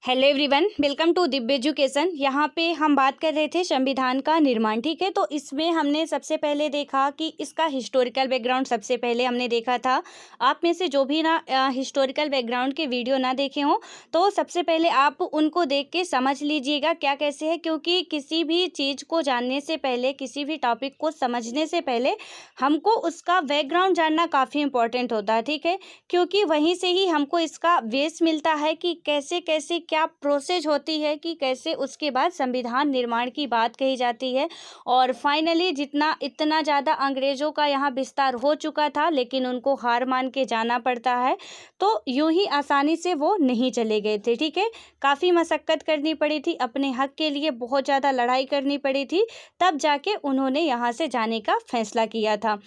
Hello everyone, welcome to Divya education. यहाँ पे हम बात कर रहे थे संविधान का निर्माण। ठीक है, तो इसमें हमने सबसे पहले देखा कि इसका हिस्टोरिकल बैकग्राउंड सबसे पहले हमने देखा था। आप में से जो भी ना हिस्टोरिकल बैकग्राउंड के वीडियो ना देखे हों तो सबसे पहले आप उनको देख के समझ लीजिएगा क्या कैसे है, क्योंकि किसी भी चीज़ को जानने से पहले, किसी भी टॉपिक को समझने से पहले हमको उसका बैकग्राउंड जानना काफ़ी इंपॉर्टेंट होता है। ठीक है, क्योंकि वहीं से ही हमको इसका बेस मिलता है कि कैसे कैसे क्या प्रोसेस होती है, कि कैसे उसके बाद संविधान निर्माण की बात कही जाती है। और फाइनली इतना ज़्यादा अंग्रेज़ों का यहाँ विस्तार हो चुका था, लेकिन उनको हार मान के जाना पड़ता है। तो यूं ही आसानी से वो नहीं चले गए थे। ठीक है, काफ़ी मशक्क़त करनी पड़ी थी, अपने हक के लिए बहुत ज़्यादा लड़ाई करनी पड़ी थी, तब जाके उन्होंने यहाँ से जाने का फैसला किया था।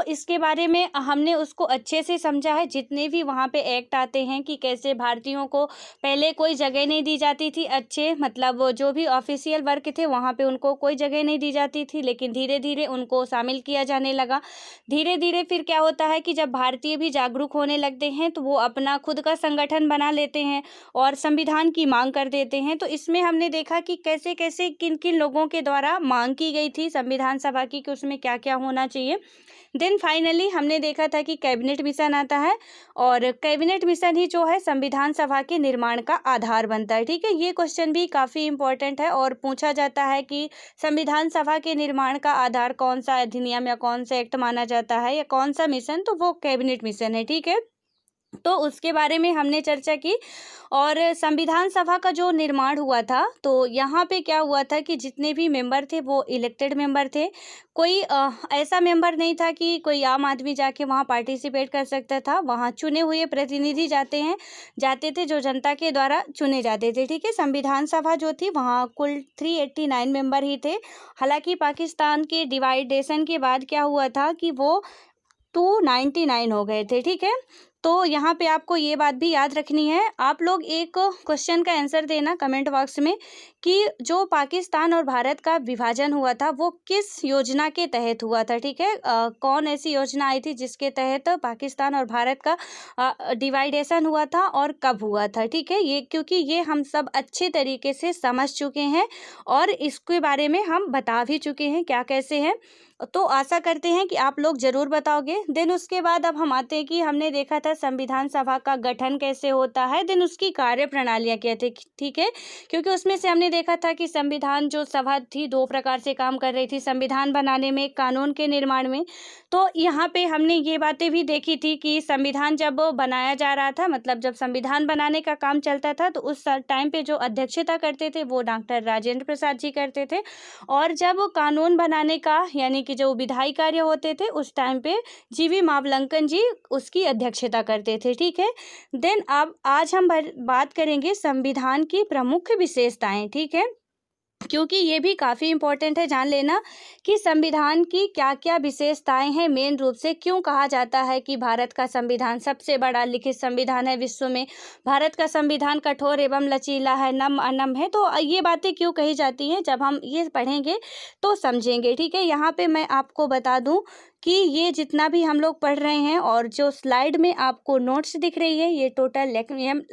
इसके बारे में हमने उसको अच्छे से समझा है। जितने भी वहाँ पे एक्ट आते हैं कि कैसे भारतीयों को पहले कोई जगह नहीं दी जाती थी, अच्छे मतलब वो जो भी ऑफिशियल वर्क थे वहाँ पे उनको कोई जगह नहीं दी जाती थी, लेकिन धीरे धीरे उनको शामिल किया जाने लगा। धीरे धीरे फिर क्या होता है कि जब भारतीय भी जागरूक होने लगते हैं तो वो अपना खुद का संगठन बना लेते हैं और संविधान की मांग कर देते हैं। तो इसमें हमने देखा कि कैसे कैसे किन किन लोगों के द्वारा मांग की गई थी संविधान सभा की, कि उसमें क्या क्या होना चाहिए। देन फाइनली हमने देखा था कि कैबिनेट मिशन आता है, और कैबिनेट मिशन ही जो है संविधान सभा के निर्माण का आधार बनता है। ठीक है, ये क्वेश्चन भी काफ़ी इंपॉर्टेंट है और पूछा जाता है कि संविधान सभा के निर्माण का आधार कौन सा अधिनियम या कौन सा एक्ट माना जाता है या कौन सा मिशन, तो वो कैबिनेट मिशन है। ठीक है, तो उसके बारे में हमने चर्चा की। और संविधान सभा का जो निर्माण हुआ था, तो यहाँ पे क्या हुआ था कि जितने भी मेंबर थे वो इलेक्टेड मेंबर थे। कोई ऐसा मेंबर नहीं था कि कोई आम आदमी जाके वहाँ पार्टिसिपेट कर सकता था। वहाँ चुने हुए प्रतिनिधि जाते थे जो जनता के द्वारा चुने जाते थे। ठीक है, संविधान सभा जो थी वहाँ कुल 389 मेंबर ही थे। हालांकि पाकिस्तान के डिवाइडेशन के बाद क्या हुआ था कि वो 299 हो गए थे। ठीक है, तो यहाँ पे आपको ये बात भी याद रखनी है। आप लोग एक क्वेश्चन का आंसर देना कमेंट बॉक्स में कि जो पाकिस्तान और भारत का विभाजन हुआ था वो किस योजना के तहत हुआ था। ठीक है, कौन ऐसी योजना आई थी जिसके तहत पाकिस्तान और भारत का डिवाइडेशन हुआ था और कब हुआ था। ठीक है, ये क्योंकि ये हम सब अच्छे तरीके से समझ चुके हैं और इसके बारे में हम बता भी चुके हैं क्या कैसे हैं। तो आशा करते हैं कि आप लोग ज़रूर बताओगे। देन उसके बाद अब हम आते हैं कि हमने देखा था संविधान सभा का गठन कैसे होता है, देन उसकी कार्य प्रणालियाँ क्या थी। ठीक है, क्योंकि उसमें से हमने देखा था कि संविधान जो सभा थी दो प्रकार से काम कर रही थी, संविधान बनाने में, कानून के निर्माण में। तो यहाँ पे हमने ये बातें भी देखी थी कि संविधान जब बनाया जा रहा था, मतलब जब संविधान बनाने का काम चलता था, तो उस टाइम पे जो अध्यक्षता करते थे वो डॉक्टर राजेंद्र प्रसाद जी करते थे। और जब कानून बनाने का यानी कि जो विधायी कार्य होते थे उस टाइम पे जीवी मावलंकन जी उसकी अध्यक्षता करते थे। ठीक है, देन अब आज हम बात करेंगे संविधान की प्रमुख विशेषताएं। ठीक है, क्योंकि ये भी काफ़ी इम्पोर्टेंट है जान लेना कि संविधान की क्या क्या विशेषताएं हैं। मेन रूप से क्यों कहा जाता है कि भारत का संविधान सबसे बड़ा लिखित संविधान है विश्व में, भारत का संविधान कठोर एवं लचीला है, नम अनम है। तो ये बातें क्यों कही जाती हैं, जब हम ये पढ़ेंगे तो समझेंगे। ठीक है, यहाँ पे मैं आपको बता दूं कि ये जितना भी हम लोग पढ़ रहे हैं और जो स्लाइड में आपको नोट्स दिख रही है, ये टोटल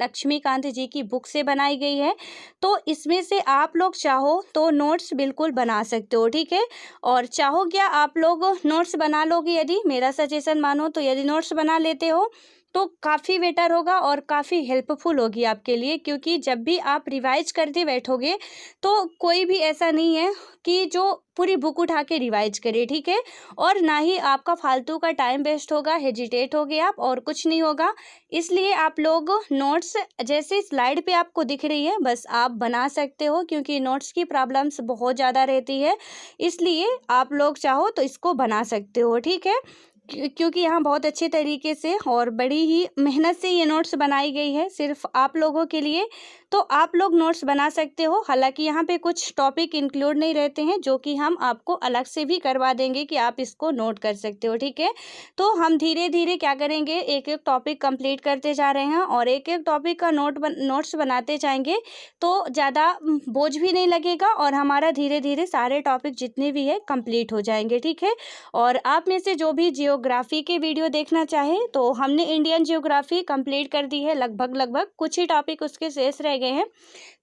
लक्ष्मीकांत जी की बुक से बनाई गई है। तो इसमें से आप लोग चाहो तो नोट्स बिल्कुल बना सकते हो। ठीक है, और चाहो क्या आप लोग नोट्स बना लोगे, यदि मेरा सजेशन मानो तो यदि नोट्स बना लेते हो तो काफ़ी बेटर होगा और काफ़ी हेल्पफुल होगी आपके लिए। क्योंकि जब भी आप रिवाइज करते बैठोगे तो कोई भी ऐसा नहीं है कि जो पूरी बुक उठा के रिवाइज करे। ठीक है, और ना ही आपका फालतू का टाइम वेस्ट होगा, हेजिटेट होगे आप, और कुछ नहीं होगा। इसलिए आप लोग नोट्स जैसे स्लाइड पे आपको दिख रही है बस आप बना सकते हो, क्योंकि नोट्स की प्रॉब्लम्स बहुत ज़्यादा रहती है, इसलिए आप लोग चाहो तो इसको बना सकते हो। ठीक है, क्योंकि यहाँ बहुत अच्छे तरीके से और बड़ी ही मेहनत से ये नोट्स बनाई गई है सिर्फ आप लोगों के लिए। तो आप लोग नोट्स बना सकते हो। हालांकि यहाँ पे कुछ टॉपिक इंक्लूड नहीं रहते हैं जो कि हम आपको अलग से भी करवा देंगे कि आप इसको नोट कर सकते हो। ठीक है, तो हम धीरे धीरे क्या करेंगे, एक एक टॉपिक कंप्लीट करते जा रहे हैं और एक एक टॉपिक का नोट्स बनाते जाएंगे, तो ज़्यादा बोझ भी नहीं लगेगा और हमारा धीरे धीरे सारे टॉपिक जितने भी है कंप्लीट हो जाएंगे। ठीक है, और आप में से जो भी ज्योग्राफी के वीडियो देखना चाहें तो हमने इंडियन ज्योग्राफी कंप्लीट कर दी है, लगभग कुछ ही टॉपिक उसके शेष रह गए हैं।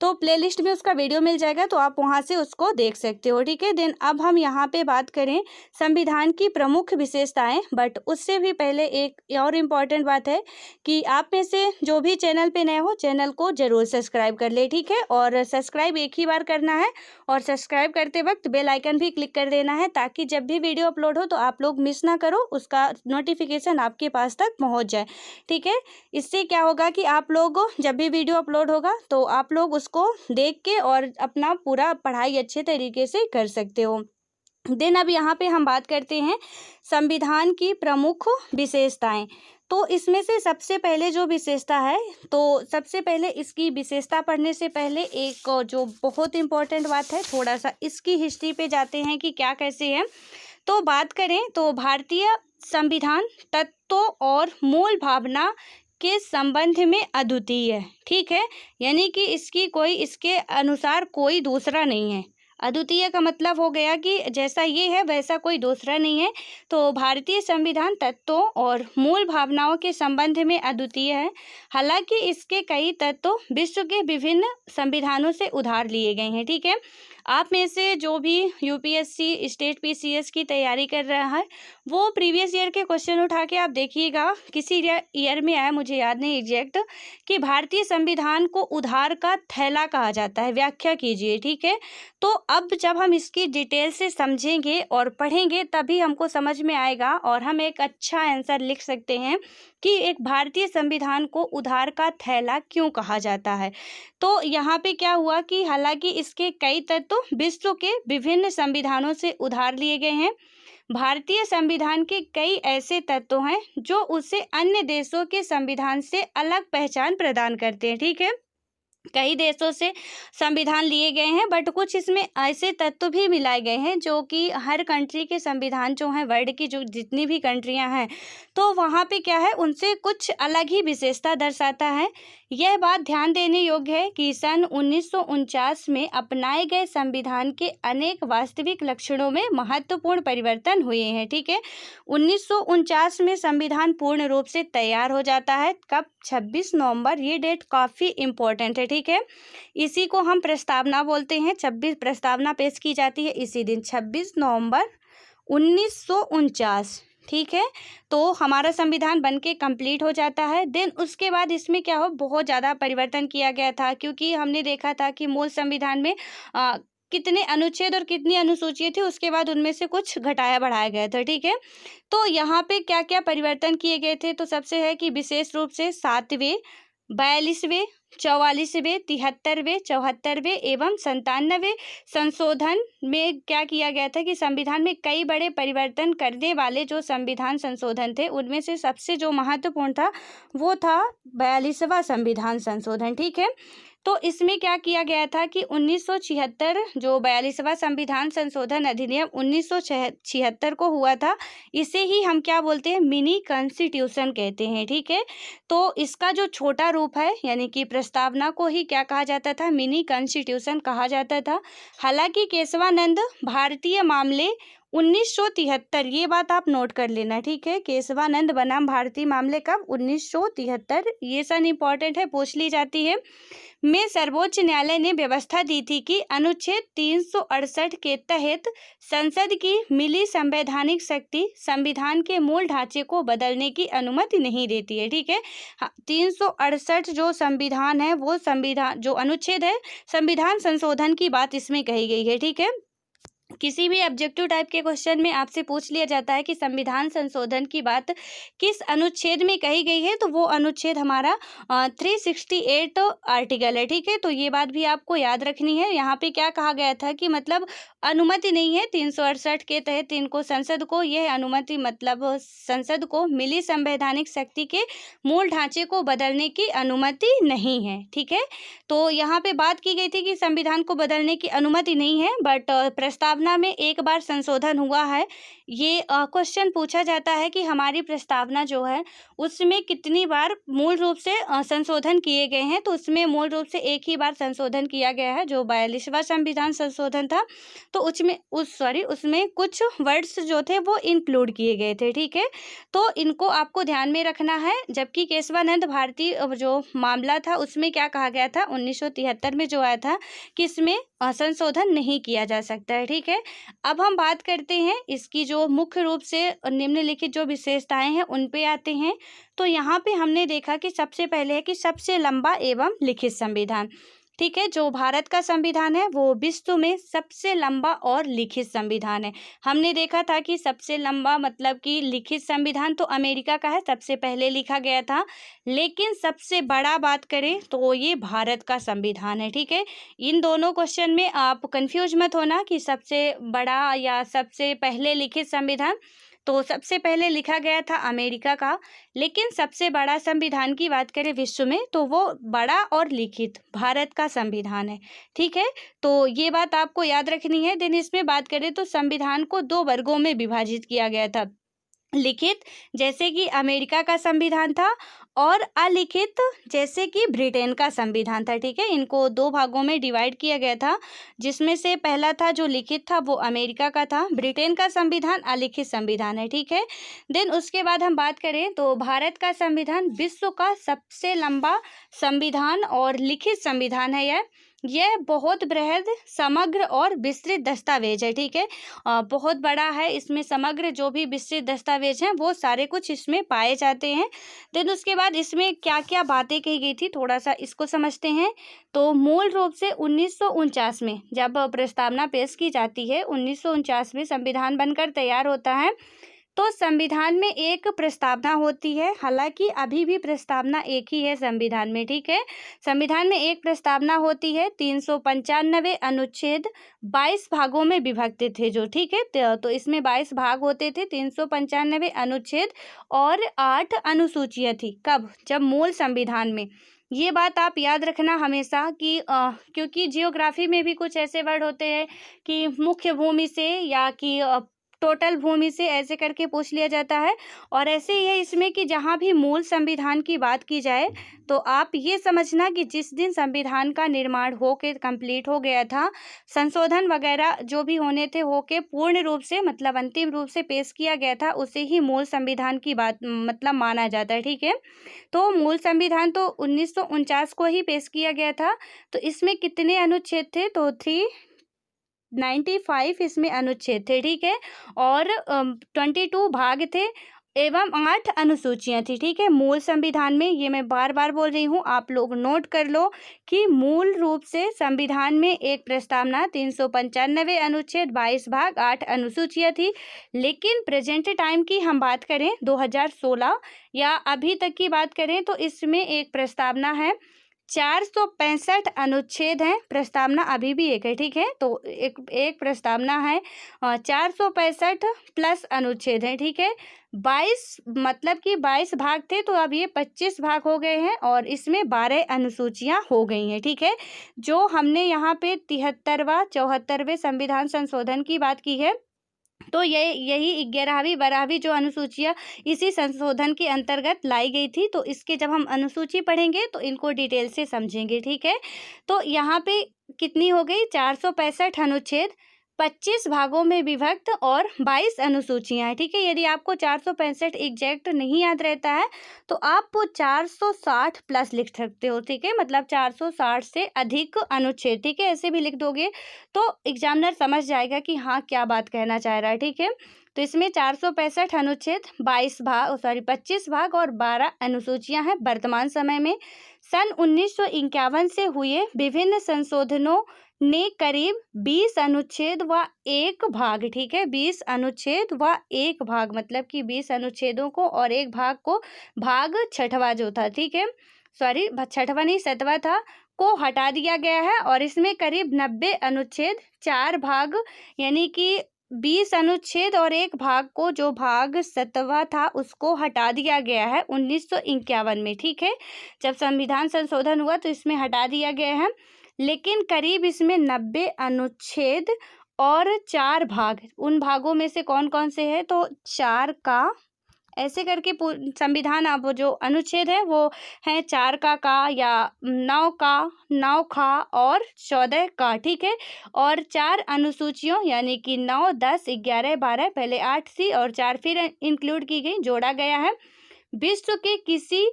तो प्लेलिस्ट में उसका वीडियो मिल जाएगा, तो आप वहां से उसको देख सकते हो, ठीक है। देन अब हम यहाँ पे बात करें संविधान की प्रमुख विशेषताएं, बट उससे भी पहले एक और इम्पॉर्टेंट बात है कि आप में से जो भी चैनल पे नए हो चैनल को जरूर सब्सक्राइब कर ले, ठीक है। और सब्सक्राइब एक ही बार करना है और सब्सक्राइब करते वक्त बेल आइकन भी क्लिक कर देना है, ताकि जब भी वीडियो अपलोड हो तो आप लोग मिस ना करो, उसका नोटिफिकेशन आपके पास तक पहुंच जाए, ठीक है। इससे क्या होगा कि आप लोग जब भी वीडियो अपलोड होगा तो आप लोग उसको देख के और अपना पूरा पढ़ाई अच्छे तरीके से कर सकते हो। देन अब यहाँ पे हम बात करते हैं संविधान की प्रमुख विशेषताएं। तो इसमें से सबसे पहले जो विशेषता है, तो सबसे पहले इसकी विशेषता पढ़ने से पहले एक जो बहुत इम्पोर्टेंट बात है, थोड़ा सा इसकी हिस्ट्री पे जाते हैं कि क्या कैसे है। तो बात करें तो भारतीय संविधान तत्वों और मूल भावना के संबंध में अद्वितीय है, ठीक है। यानी कि इसके अनुसार कोई दूसरा नहीं है। अद्वितीय का मतलब हो गया कि जैसा ये है वैसा कोई दूसरा नहीं है। तो भारतीय संविधान तत्वों और मूल भावनाओं के संबंध में अद्वितीय है। हालांकि इसके कई तत्व विश्व के विभिन्न संविधानों से उधार लिए गए हैं, ठीक है। आप में से जो भी यूपीएससी स्टेट पीसीएस की तैयारी कर रहा है वो प्रीवियस ईयर के क्वेश्चन उठा के आप देखिएगा, किसी ईयर में आया मुझे याद नहीं एग्जैक्ट, कि भारतीय संविधान को उधार का थैला कहा जाता है, व्याख्या कीजिए, ठीक है। तो अब जब हम इसकी डिटेल से समझेंगे और पढ़ेंगे तभी हमको समझ में आएगा और हम एक अच्छा आंसर लिख सकते हैं कि एक भारतीय संविधान को उधार का थैला क्यों कहा जाता है। तो यहाँ पे क्या हुआ कि हालांकि इसके कई तत्व विश्व के विभिन्न संविधानों से उधार लिए गए हैं, भारतीय संविधान के कई ऐसे तत्व हैं जो उसे अन्य देशों के संविधान से अलग पहचान प्रदान करते हैं, ठीक है। कई देशों से संविधान लिए गए हैं, बट कुछ इसमें ऐसे तत्व भी मिलाए गए हैं जो कि हर कंट्री के संविधान जो हैं, वर्ल्ड की जो जितनी भी कंट्रियां हैं, तो वहाँ पे क्या है, उनसे कुछ अलग ही विशेषता दर्शाता है। यह बात ध्यान देने योग्य है कि सन 1949 में अपनाए गए संविधान के अनेक वास्तविक लक्षणों में महत्वपूर्ण परिवर्तन हुए हैं, ठीक है। 1949 में संविधान पूर्ण रूप से तैयार हो जाता है। कब? 26 नवंबर। ये डेट काफ़ी इम्पोर्टेंट है, ठीक है। इसी को हम प्रस्तावना बोलते हैं। 26 प्रस्तावना पेश की जाती है इसी दिन, 26 नवंबर 1949, ठीक है। तो हमारा संविधान बनके कंप्लीट हो जाता है। देन उसके बाद इसमें क्या हो, बहुत ज़्यादा परिवर्तन किया गया था, क्योंकि हमने देखा था कि मूल संविधान में कितने अनुच्छेद और कितनी अनुसूचियाँ थी, उसके बाद उनमें से कुछ घटाया बढ़ाया गया था, ठीक है। तो यहाँ पे क्या क्या परिवर्तन किए गए थे, तो सबसे है कि विशेष रूप से 7वें, 42वें, 44वें, 73वें, 74वें एवं 97वें संशोधन में क्या किया गया था कि संविधान में कई बड़े परिवर्तन करने वाले जो संविधान संशोधन थे, उनमें से सबसे जो महत्वपूर्ण था वो था 42वां संविधान संशोधन, ठीक है। तो इसमें क्या किया गया था कि 1976 जो 42वां संविधान संशोधन अधिनियम 1976 को हुआ था, इसे ही हम क्या बोलते हैं, मिनी कॉन्स्टिट्यूशन कहते हैं, ठीक है। तो इसका जो छोटा रूप है, यानी कि प्रस्तावना को ही क्या कहा जाता था, मिनी कॉन्स्टिट्यूशन कहा जाता था। हालांकि केशवानंद भारतीय मामले 1973, ये बात आप नोट कर लेना, ठीक है। केशवानंद बनाम भारतीय मामले कब? 1973, ये सन इंपॉर्टेंट है, पूछ ली जाती है। में सर्वोच्च न्यायालय ने व्यवस्था दी थी कि अनुच्छेद 368 के तहत संसद की मिली संवैधानिक शक्ति संविधान के मूल ढांचे को बदलने की अनुमति नहीं देती है, ठीक है। 368 जो संविधान है, वो संविधान जो अनुच्छेद है, संविधान संशोधन की बात इसमें कही गई है, ठीक है। किसी भी ऑब्जेक्टिव टाइप के क्वेश्चन में आपसे पूछ लिया जाता है कि संविधान संशोधन की बात किस अनुच्छेद में कही गई है, तो वो अनुच्छेद हमारा 368 आर्टिकल है, ठीक है। तो ये बात भी आपको याद रखनी है। यहाँ पे क्या कहा गया था कि मतलब अनुमति नहीं है 368 के तहत इनको, संसद को यह अनुमति, मतलब संसद को मिली संवैधानिक शक्ति के मूल ढांचे को बदलने की अनुमति नहीं है, ठीक है। तो यहाँ पे बात की गई थी कि संविधान को बदलने की अनुमति नहीं है, बट प्रस्तावना प्रस्तावना में एक बार संशोधन हुआ है। ये क्वेश्चन पूछा जाता है कि हमारी प्रस्तावना जो है उसमें कितनी बार मूल रूप से संशोधन किए गए हैं। तो उसमें मूल रूप से एक ही बार संशोधन किया गया है, जो 42वां संविधान संशोधन था। तो उसमें कुछ वर्ड्स जो थे वो इंक्लूड किए गए थे, ठीक है। तो इनको आपको ध्यान में रखना है। जबकि केशवानंद भारती जो मामला था उसमें क्या कहा गया था, 1973 में जो आया था कि इसमें संशोधन नहीं किया जा सकता है, ठीक है। अब हम बात करते हैं इसकी जो मुख्य रूप से निम्नलिखित जो विशेषताएं हैं उन पे आते हैं। तो यहाँ पे हमने देखा कि सबसे पहले है कि सबसे लंबा एवं लिखित संविधान, ठीक है। जो भारत का संविधान है वो विश्व में सबसे लंबा और लिखित संविधान है। हमने देखा था कि सबसे लंबा मतलब कि लिखित संविधान तो अमेरिका का है, सबसे पहले लिखा गया था। लेकिन सबसे बड़ा बात करें तो ये भारत का संविधान है, ठीक है। इन दोनों क्वेश्चन में आप कंफ्यूज मत होना कि सबसे बड़ा या सबसे पहले लिखित संविधान। तो सबसे पहले लिखा गया था अमेरिका का, लेकिन सबसे बड़ा संविधान की बात करें विश्व में तो वो बड़ा और लिखित भारत का संविधान है, ठीक है। तो ये बात आपको याद रखनी है। देन इसमें बात करें तो संविधान को 2 वर्गों में विभाजित किया गया था। लिखित जैसे कि अमेरिका का संविधान था, और अलिखित जैसे कि ब्रिटेन का संविधान था, ठीक है। इनको 2 भागों में डिवाइड किया गया था, जिसमें से पहला था जो लिखित था वो अमेरिका का था, ब्रिटेन का संविधान अलिखित संविधान है, ठीक है। देन उसके बाद हम बात करें तो भारत का संविधान विश्व का सबसे लंबा संविधान और लिखित संविधान है। यह बहुत बृहद, समग्र और विस्तृत दस्तावेज है, ठीक है। बहुत बड़ा है, इसमें समग्र जो भी विस्तृत दस्तावेज हैं वो सारे कुछ इसमें पाए जाते हैं। देन उसके बाद इसमें क्या क्या बातें कही गई थी थोड़ा सा इसको समझते हैं। तो मूल रूप से 1949 में जब प्रस्तावना पेश की जाती है, 1949 में संविधान बनकर तैयार होता है। तो संविधान में एक प्रस्तावना होती है, हालांकि अभी भी प्रस्तावना एक ही है संविधान में, ठीक है। संविधान में एक प्रस्तावना होती है, 395 अनुच्छेद 22 भागों में विभक्त थे जो, ठीक है। तो इसमें 22 भाग होते थे, 395 अनुच्छेद और 8 अनुसूचियां थी। कब? जब मूल संविधान में। ये बात आप याद रखना हमेशा कि क्योंकि जियोग्राफी में भी कुछ ऐसे वर्ड होते हैं कि मुख्य भूमि से या कि टोटल भूमि से ऐसे करके पूछ लिया जाता है। और ऐसे ही है इसमें कि जहाँ भी मूल संविधान की बात की जाए तो आप ये समझना कि जिस दिन संविधान का निर्माण होके कंप्लीट हो गया था, संशोधन वगैरह जो भी होने थे होके पूर्ण रूप से मतलब अंतिम रूप से पेश किया गया था, उसे ही मूल संविधान की बात मतलब माना जाता है, ठीक है। तो मूल संविधान तो 1949 को ही पेश किया गया था। तो इसमें कितने अनुच्छेद थे? तो 395 इसमें अनुच्छेद थे, ठीक है। और 22 भाग थे एवं 8 अनुसूचियां थी, ठीक है, मूल संविधान में। ये मैं बार बार बोल रही हूँ, आप लोग नोट कर लो कि मूल रूप से संविधान में एक प्रस्तावना, 395 अनुच्छेद, 22 भाग, 8 अनुसूचियां थी। लेकिन प्रेजेंट टाइम की हम बात करें 2016 या अभी तक की बात करें तो इसमें एक प्रस्तावना है, 465 अनुच्छेद हैं। प्रस्तावना अभी भी एक है, ठीक है। तो एक प्रस्तावना है, 465 प्लस अनुच्छेद हैं, ठीक है। 22 मतलब कि 22 भाग थे, तो अब ये 25 भाग हो गए हैं और इसमें 12 अनुसूचियां हो गई हैं, ठीक है। जो हमने यहाँ पे 73वां 74वें संविधान संशोधन की बात की है, तो यही 11वीं 12वीं जो अनुसूचियां इसी संशोधन के अंतर्गत लाई गई थी। तो इसके जब हम अनुसूची पढ़ेंगे तो इनको डिटेल से समझेंगे, ठीक है। तो यहाँ पे कितनी हो गई? 465 अनुच्छेद, 25 भागों में विभक्त और 22 अनुसूचियां हैं, ठीक है। यदि आपको 465 एग्जैक्ट नहीं याद रहता है तो आप 460 प्लस लिख सकते हो, ठीक है, मतलब 460 से अधिक अनुच्छेद, ठीक है। ऐसे भी लिख दोगे तो एग्जामिनर समझ जाएगा कि हाँ क्या बात कहना चाह रहा है, ठीक है। तो इसमें 465 अनुच्छेद, 25 भाग और 12 अनुसूचियां हैं वर्तमान समय में। सन 1951 से हुए विभिन्न संशोधनों ने करीब 20 अनुच्छेद व 1 भाग, ठीक है, 20 अनुच्छेद व 1 भाग मतलब कि 20 अनुच्छेदों को और 1 भाग को, भाग छठवां जो था, ठीक है, सॉरी छठवां नहीं 7वां था, को हटा दिया गया है। और इसमें करीब 90 अनुच्छेद, 4 भाग यानी कि 20 अनुच्छेद और 1 भाग को, जो भाग 7वां था उसको हटा दिया गया है 1951 में, ठीक है। जब संविधान संशोधन हुआ तो इसमें हटा दिया गया है। लेकिन करीब इसमें 90 अनुच्छेद और 4 भाग, उन भागों में से कौन-कौन से हैं, तो 4 का, ऐसे करके संविधान, अब वो जो अनुच्छेद है वो है 4 का या 9 का, 9 खा और 14 का, ठीक है। और 4 अनुसूचियों यानी कि 9, 10, 11, 12, पहले 8 थी और 4 फिर इंक्लूड की गई, जोड़ा गया है। विश्व के किसी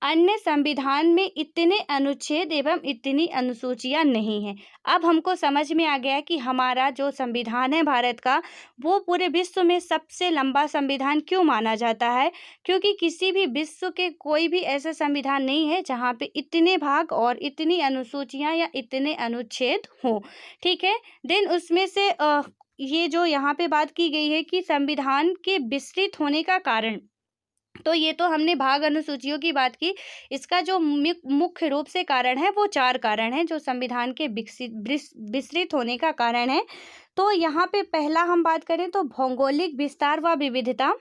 अन्य संविधान में इतने अनुच्छेद एवं इतनी अनुसूचियां नहीं हैं। अब हमको समझ में आ गया कि हमारा जो संविधान है भारत का, वो पूरे विश्व में सबसे लंबा संविधान क्यों माना जाता है, क्योंकि किसी भी विश्व के कोई भी ऐसा संविधान नहीं है जहाँ पे इतने भाग और इतनी अनुसूचियां या इतने अनुच्छेद हों, ठीक है। देन उसमें से ये जो यहाँ पे बात की गई है कि संविधान के विस्तृत होने का कारण, तो ये तो हमने भाग अनुसूचियों की बात की। इसका जो मुख्य रूप से कारण है वो 4 कारण हैं जो संविधान के विस्तृत होने का कारण है। तो यहाँ पे पहला हम बात करें तो भौगोलिक विस्तार व विविधता,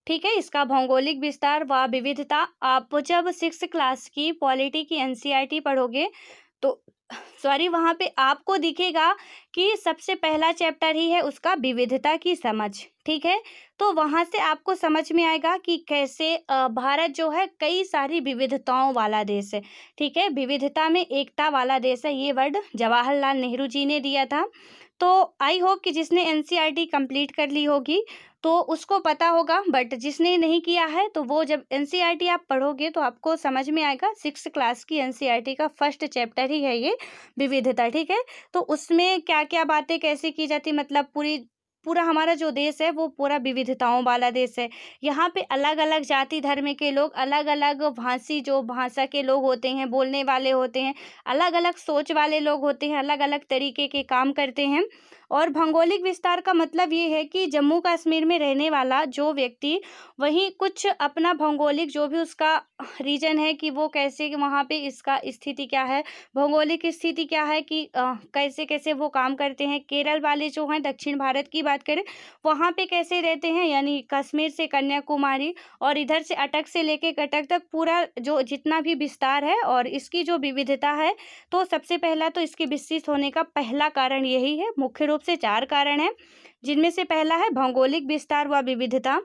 ठीक है। इसका भौगोलिक विस्तार व विविधता, आप जब 6th क्लास की पॉलिटी की एनसीईआरटी पढ़ोगे तो सॉरी, वहाँ पे आपको दिखेगा कि सबसे पहला चैप्टर ही है उसका विविधता की समझ, ठीक है। तो वहाँ से आपको समझ में आएगा कि कैसे भारत जो है कई सारी विविधताओं वाला देश है, ठीक है। विविधता में एकता वाला देश है, ये वर्ड जवाहरलाल नेहरू जी ने दिया था। तो आई होप कि जिसने एनसीईआरटी कंप्लीट कर ली होगी तो उसको पता होगा, बट जिसने नहीं किया है तो वो जब एनसीईआरटी आप पढ़ोगे तो आपको समझ में आएगा। 6th क्लास की एनसीईआरटी का फर्स्ट चैप्टर ही है ये विविधता, ठीक है। तो उसमें क्या क्या बातें कैसे की जाती, मतलब पूरा हमारा जो देश है वो पूरा विविधताओं वाला देश है। यहाँ पे अलग अलग जाति धर्म के लोग, अलग अलग भाषी जो भाषा के लोग होते हैं, बोलने वाले होते हैं, अलग अलग सोच वाले लोग होते हैं, अलग अलग तरीके के काम करते हैं। और भौगोलिक विस्तार का मतलब ये है कि जम्मू कश्मीर में रहने वाला जो व्यक्ति, वहीं कुछ अपना भौगोलिक जो भी उसका रीजन है कि वो कैसे वहाँ पे इसका स्थिति क्या है, भौगोलिक स्थिति क्या है कि कैसे कैसे वो काम करते हैं। केरल वाले जो हैं, दक्षिण भारत की बात करें, वहाँ पे कैसे रहते हैं, यानी कश्मीर से कन्याकुमारी और इधर से अटक से लेके कटक तक पूरा जो जितना भी विस्तार है और इसकी जो विविधता है, तो सबसे पहला तो इसके विस्तृत होने का पहला कारण यही है। मुख्य रूप से 4 कारण हैं, जिनमें से पहला है भौगोलिक विस्तार व विविधता,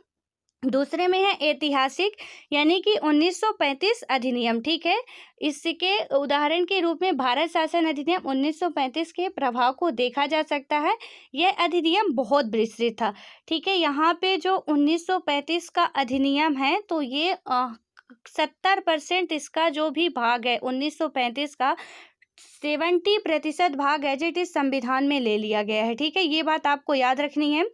दूसरे में है ऐतिहासिक यानी कि 1935 अधिनियम, ठीक है। इसके उदाहरण के रूप में भारत शासन अधिनियम 1935 के प्रभाव को देखा जा सकता है। यह अधिनियम बहुत विस्तृत था, ठीक है। यहाँ पे जो 1935 का अधिनियम है तो ये 70% इसका जो भी भाग है 1935 का, 70% भाग एज इट इज संविधान में ले लिया गया है, ठीक है। ये बात आपको याद रखनी है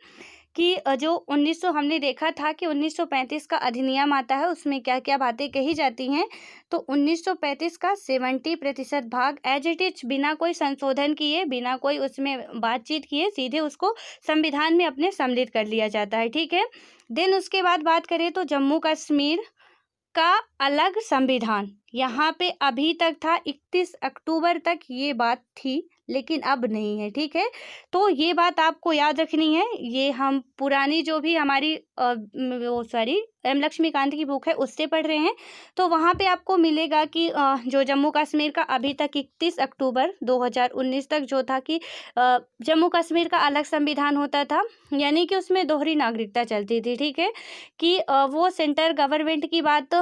कि जो 1900 हमने देखा था कि 1935 का अधिनियम आता है, उसमें क्या क्या बातें कही जाती हैं। तो 1935 का 70% भाग एज इट इज, बिना कोई संशोधन किए, बिना कोई उसमें बातचीत किए, सीधे उसको संविधान में अपने सम्मिलित कर लिया जाता है, ठीक है। देन उसके बाद बात करें तो जम्मू कश्मीर का अलग संविधान, यहाँ पे अभी तक था 31 अक्टूबर तक ये बात थी, लेकिन अब नहीं है, ठीक है। तो ये बात आपको याद रखनी है। ये हम पुरानी जो भी हमारी एम लक्ष्मीकांत की बुक है उससे पढ़ रहे हैं। तो वहाँ पे आपको मिलेगा कि जो जम्मू कश्मीर का अभी तक 31 अक्टूबर 2019 तक जो था कि जम्मू कश्मीर का अलग संविधान होता था, यानी कि उसमें दोहरी नागरिकता चलती थी, ठीक है। कि वो सेंटर गवर्नमेंट की बात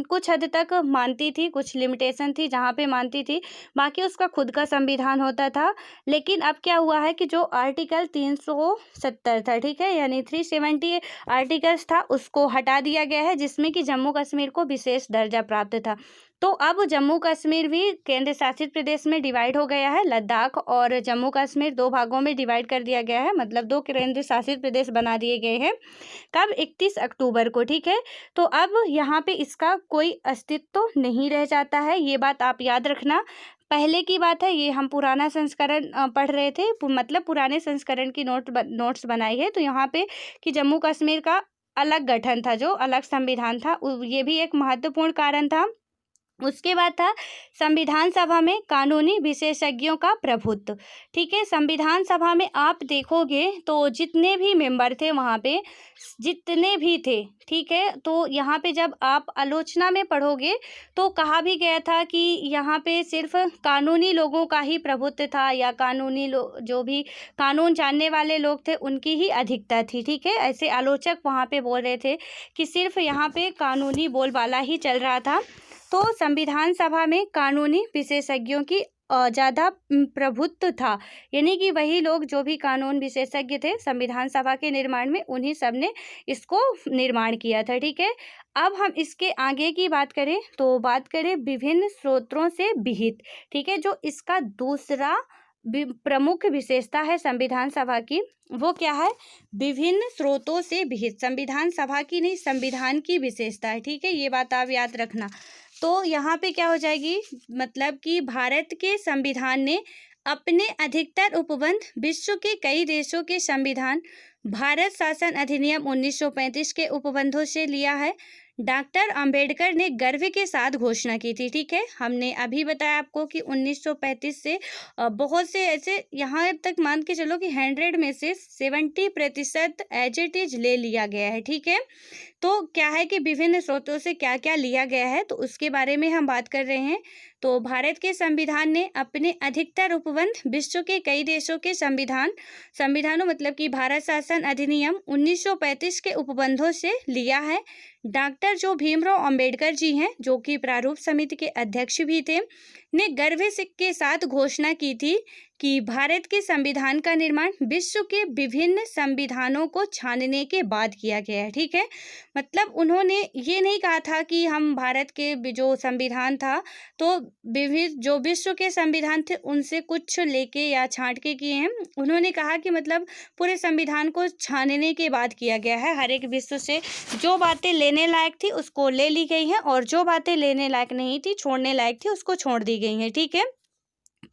कुछ हद तक मानती थी, कुछ लिमिटेशन थी जहाँ पे मानती थी, बाकी उसका खुद का संविधान होता था। लेकिन अब क्या हुआ है कि जो आर्टिकल 370 था, ठीक है, यानी 370 आर्टिकल्स था, उसको हटा दिया गया है, जिसमें कि जम्मू कश्मीर को विशेष दर्जा प्राप्त था। तो अब जम्मू कश्मीर भी केंद्र शासित प्रदेश में डिवाइड हो गया है। लद्दाख और जम्मू कश्मीर 2 भागों में डिवाइड कर दिया गया है, मतलब 2 केंद्र शासित प्रदेश बना दिए गए हैं। कब? 31 अक्टूबर को, ठीक है। तो अब यहाँ पे इसका कोई अस्तित्व तो नहीं रह जाता है, ये बात आप याद रखना। पहले की बात है, ये हम पुराना संस्करण पढ़ रहे थे, मतलब पुराने संस्करण की नोट्स बनाई है। तो यहाँ पे कि जम्मू कश्मीर का अलग गठन था, जो अलग संविधान था, ये भी एक महत्वपूर्ण कारण था। उसके बाद था संविधान सभा में कानूनी विशेषज्ञों का प्रभुत्व। ठीक है, संविधान सभा में आप देखोगे तो जितने भी मेंबर थे वहाँ पे, जितने भी थे, ठीक है, तो यहाँ पे जब आप आलोचना में पढ़ोगे तो कहा भी गया था कि यहाँ पे सिर्फ कानूनी लोगों का ही प्रभुत्व था, या कानूनी जो भी कानून जानने वाले लोग थे उनकी ही अधिकता थी। ठीक है, ऐसे आलोचक वहाँ पे बोल रहे थे कि सिर्फ यहाँ पे कानूनी बोलबाला ही चल रहा था। तो संविधान सभा में कानूनी विशेषज्ञों की ज़्यादा प्रभुत्व था, यानी कि वही लोग जो भी कानून विशेषज्ञ थे संविधान सभा के निर्माण में, उन्हीं सब ने इसको निर्माण किया था। ठीक है, अब हम इसके आगे की बात करें तो बात करें विभिन्न स्रोतों से विहित। ठीक है, जो इसका दूसरा प्रमुख विशेषता है संविधान सभा की, वो क्या है? विभिन्न स्रोतों से विहित। संविधान सभा की नहीं, संविधान की विशेषता है। ठीक है, ये बात आप याद रखना। तो यहाँ पे क्या हो जाएगी, मतलब कि भारत के संविधान ने अपने अधिकतर उपबंध विश्व के कई देशों के संविधान, भारत शासन अधिनियम 1935 के उपबंधों से लिया है। डॉक्टर अंबेडकर ने गर्व के साथ घोषणा की थी। ठीक है, हमने अभी बताया आपको कि 1935 से बहुत से ऐसे, यहाँ तक मान के चलो कि 100 में से 70% एज इट इज ले लिया गया है। ठीक है, तो क्या है कि विभिन्न स्रोतों से क्या क्या लिया गया है, तो उसके बारे में हम बात कर रहे हैं। तो भारत के संविधान ने अपने अधिकतर उपबंध विश्व के कई देशों के संविधानों मतलब कि भारत शासन अधिनियम 1935 के उपबंधों से लिया है। डॉक्टर जो भीमराव अंबेडकर जी हैं, जो कि प्रारूप समिति के अध्यक्ष भी थे, ने गर्व के साथ घोषणा की थी कि भारत के संविधान का निर्माण विश्व के विभिन्न संविधानों को छानने के बाद किया गया है। ठीक है, मतलब उन्होंने ये नहीं कहा था कि हम भारत के जो संविधान था तो विविध जो विश्व के संविधान थे उनसे कुछ लेके या छांट के किए हैं। उन्होंने कहा कि मतलब पूरे संविधान को छानने के बाद किया गया है। हर एक विश्व से जो बातें लेने लायक थी उसको ले ली गई हैं, और जो बातें लेने लायक नहीं थी, छोड़ने लायक थी, उसको छोड़ दी गई हैं। ठीक है,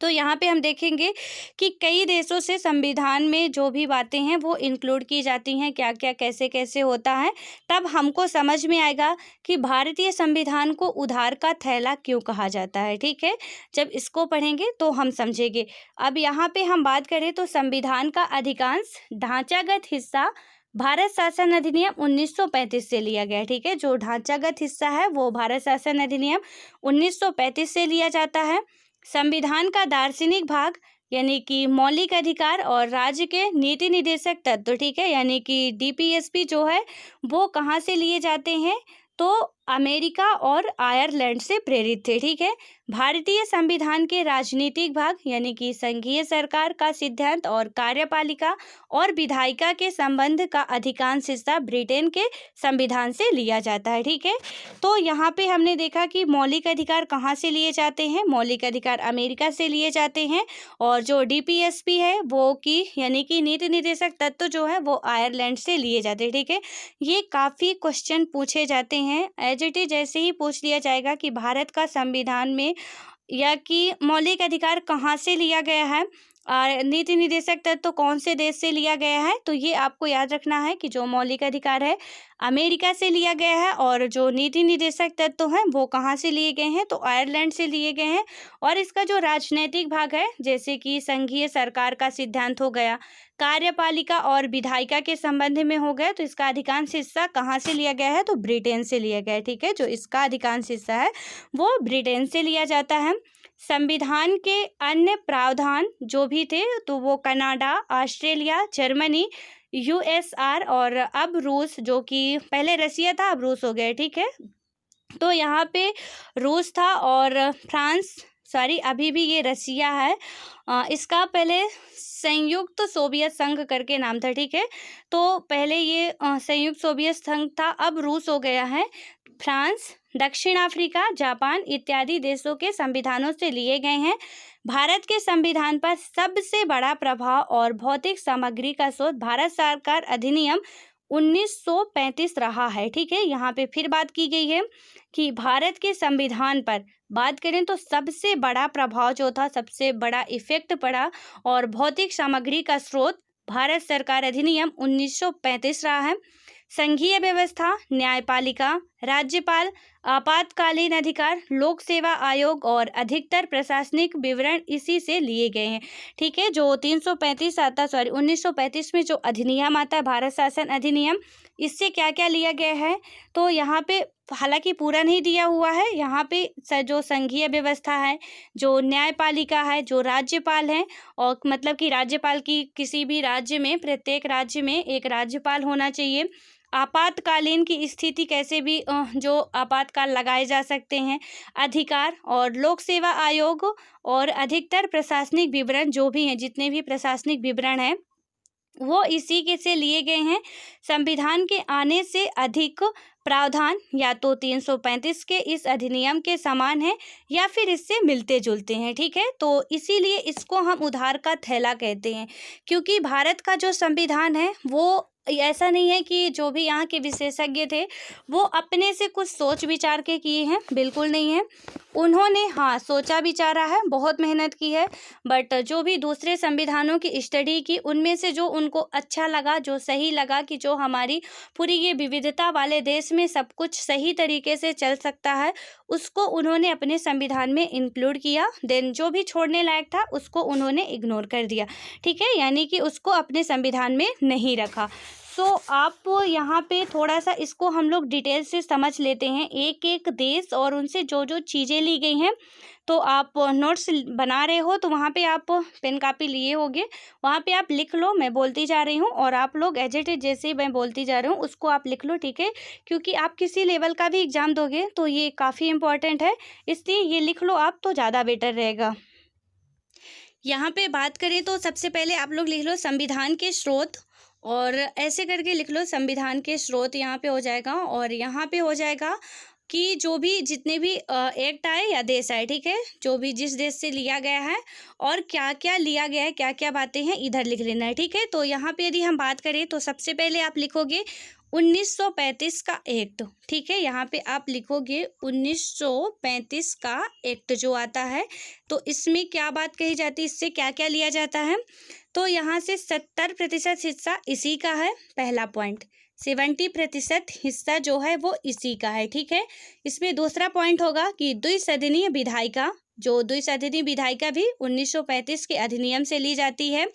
तो यहाँ पे हम देखेंगे कि कई देशों से संविधान में जो भी बातें हैं वो इंक्लूड की जाती हैं, क्या क्या कैसे कैसे होता है, तब हमको समझ में आएगा कि भारतीय संविधान को उधार का थैला क्यों कहा जाता है। ठीक है, जब इसको पढ़ेंगे तो हम समझेंगे। अब यहाँ पे हम बात करें तो संविधान का अधिकांश ढांचागत हिस्सा भारत शासन अधिनियम 1935 से लिया गया है। ठीक है, जो ढांचागत हिस्सा है वो भारत शासन अधिनियम 1935 से लिया जाता है। संविधान का दार्शनिक भाग यानी कि मौलिक अधिकार और राज्य के नीति निर्देशक तत्व, ठीक है, यानी कि डीपीएसपी जो है वो कहाँ से लिए जाते हैं, तो अमेरिका और आयरलैंड से प्रेरित थे। ठीक है, भारतीय संविधान के राजनीतिक भाग यानी कि संघीय सरकार का सिद्धांत और कार्यपालिका और विधायिका के संबंध का अधिकांश हिस्सा ब्रिटेन के संविधान से लिया जाता है। ठीक है, तो यहाँ पे हमने देखा कि मौलिक अधिकार कहाँ से लिए जाते हैं, मौलिक अधिकार अमेरिका से लिए जाते हैं, और जो डीपीएसपी है वो की यानी कि नीति निर्देशक तत्व जो है वो आयरलैंड से लिए जाते हैं। ठीक है, ये काफ़ी क्वेश्चन पूछे जाते हैं, एज इट इज ऐसे ही पूछ लिया जाएगा कि भारत का संविधान में या कि मौलिक अधिकार कहाँ से लिया गया है, नीति निर्देशक तत्व कौन से देश से लिया गया है। तो ये आपको याद रखना है कि जो मौलिक अधिकार है अमेरिका से लिया गया है, और जो नीति निर्देशक तत्व हैं वो कहाँ से लिए गए हैं, तो आयरलैंड से लिए गए हैं। और इसका जो राजनीतिक भाग है जैसे कि संघीय सरकार का सिद्धांत हो गया, कार्यपालिका और विधायिका के संबंध में हो गया, तो इसका अधिकांश हिस्सा कहाँ से लिया गया है, तो ब्रिटेन से लिया गया है। ठीक है, जो इसका अधिकांश हिस्सा है वो ब्रिटेन से लिया जाता है। संविधान के अन्य प्रावधान जो भी थे तो वो कनाडा, ऑस्ट्रेलिया, जर्मनी, यूएसआर और अब रूस, जो कि पहले रसिया था अब रूस हो गया। ठीक है, तो यहाँ पे रूस था और फ्रांस, सॉरी अभी भी ये रसिया है, इसका पहले संयुक्त सोवियत संघ करके नाम था। ठीक है, तो पहले ये संयुक्त सोवियत संघ था, अब रूस हो गया है। फ्रांस, दक्षिण अफ्रीका, जापान इत्यादि देशों के संविधानों से लिए गए हैं। भारत के संविधान पर सबसे बड़ा प्रभाव और भौतिक सामग्री का स्रोत भारत सरकार अधिनियम 1935 रहा है। ठीक है, यहाँ पे फिर बात की गई है कि भारत के संविधान पर बात करें तो सबसे बड़ा प्रभाव जो था, सबसे इफेक्ट पड़ा और भौतिक सामग्री का स्रोत भारत सरकार अधिनियम 1935 रहा है। संघीय व्यवस्था, न्यायपालिका, राज्यपाल, आपातकालीन अधिकार, लोक सेवा आयोग और अधिकतर प्रशासनिक विवरण इसी से लिए गए हैं। ठीक है, जो 335 आता 1935 में जो अधिनियम आता है भारत शासन अधिनियम, इससे क्या क्या लिया गया है, तो यहाँ पे हालांकि पूरा नहीं दिया हुआ है, यहाँ पे जो संघीय व्यवस्था है, जो न्यायपालिका है, जो राज्यपाल है, और मतलब कि राज्यपाल की किसी भी राज्य में, प्रत्येक राज्य में एक राज्यपाल होना चाहिए। आपातकालीन की स्थिति कैसे भी जो आपातकाल लगाए जा सकते हैं, अधिकार और लोक सेवा आयोग और अधिकतर प्रशासनिक विवरण जो भी हैं, जितने भी प्रशासनिक विवरण हैं वो इसी के से लिए गए हैं। संविधान के आने से अधिक प्रावधान या तो 335 के इस अधिनियम के समान है या फिर इससे मिलते जुलते हैं। ठीक है, तो इसीलिए इसको हम उधार का थैला कहते हैं, क्योंकि भारत का जो संविधान है वो ऐसा नहीं है कि जो भी यहाँ के विशेषज्ञ थे वो अपने से कुछ सोच विचार के किए हैं, बिल्कुल नहीं है। उन्होंने हाँ सोचा विचारा है, बहुत मेहनत की है, बट जो भी दूसरे संविधानों की स्टडी की उनमें से जो उनको अच्छा लगा, जो सही लगा कि जो हमारी पूरी ये विविधता वाले देश में सब कुछ सही तरीके से चल सकता है, उसको उन्होंने अपने संविधान में इंक्लूड किया। देन जो भी छोड़ने लायक था उसको उन्होंने इग्नोर कर दिया। ठीक है, यानी कि उसको अपने संविधान में नहीं रखा। सो आप यहाँ पे थोड़ा सा इसको हम लोग डिटेल से समझ लेते हैं, एक एक देश और उनसे जो जो चीज़ें ली गई हैं। तो आप नोट्स बना रहे हो तो वहाँ पे आप पेन कापी लिए होगे, वहाँ पे आप लिख लो, मैं बोलती जा रही हूँ और आप लोग एज इट इज जैसे मैं बोलती जा रही हूँ उसको आप लिख लो। ठीक है, क्योंकि आप किसी लेवल का भी एग्ज़ाम दोगे तो ये काफ़ी इंपॉर्टेंट है, इसलिए ये लिख लो आप तो ज़्यादा बेटर रहेगा। यहाँ पे बात करें तो सबसे पहले आप लोग लिख लो संविधान के स्रोत, और ऐसे करके लिख लो संविधान के स्रोत यहाँ पे हो जाएगा, और यहाँ पे हो जाएगा कि जो भी जितने भी एक्ट आए या देश आए, ठीक है, जो भी जिस देश से लिया गया है और क्या क्या लिया गया है, क्या क्या बातें हैं, इधर लिख लेना है। ठीक है, तो यहाँ पे यदि हम बात करें तो सबसे पहले आप लिखोगे 1935 का एक्ट। ठीक है, यहाँ पे आप लिखोगे 1935 का एक्ट जो आता है, तो इसमें क्या बात कही जाती है, इससे क्या क्या लिया जाता है, तो यहाँ से 70% हिस्सा इसी का है, पहला पॉइंट। 70% हिस्सा जो है वो इसी का है। ठीक है, इसमें दूसरा पॉइंट होगा कि द्विसदनीय विधायिका, जो द्विसदनीय विधायिका भी 1935 के अधिनियम से ली जाती है।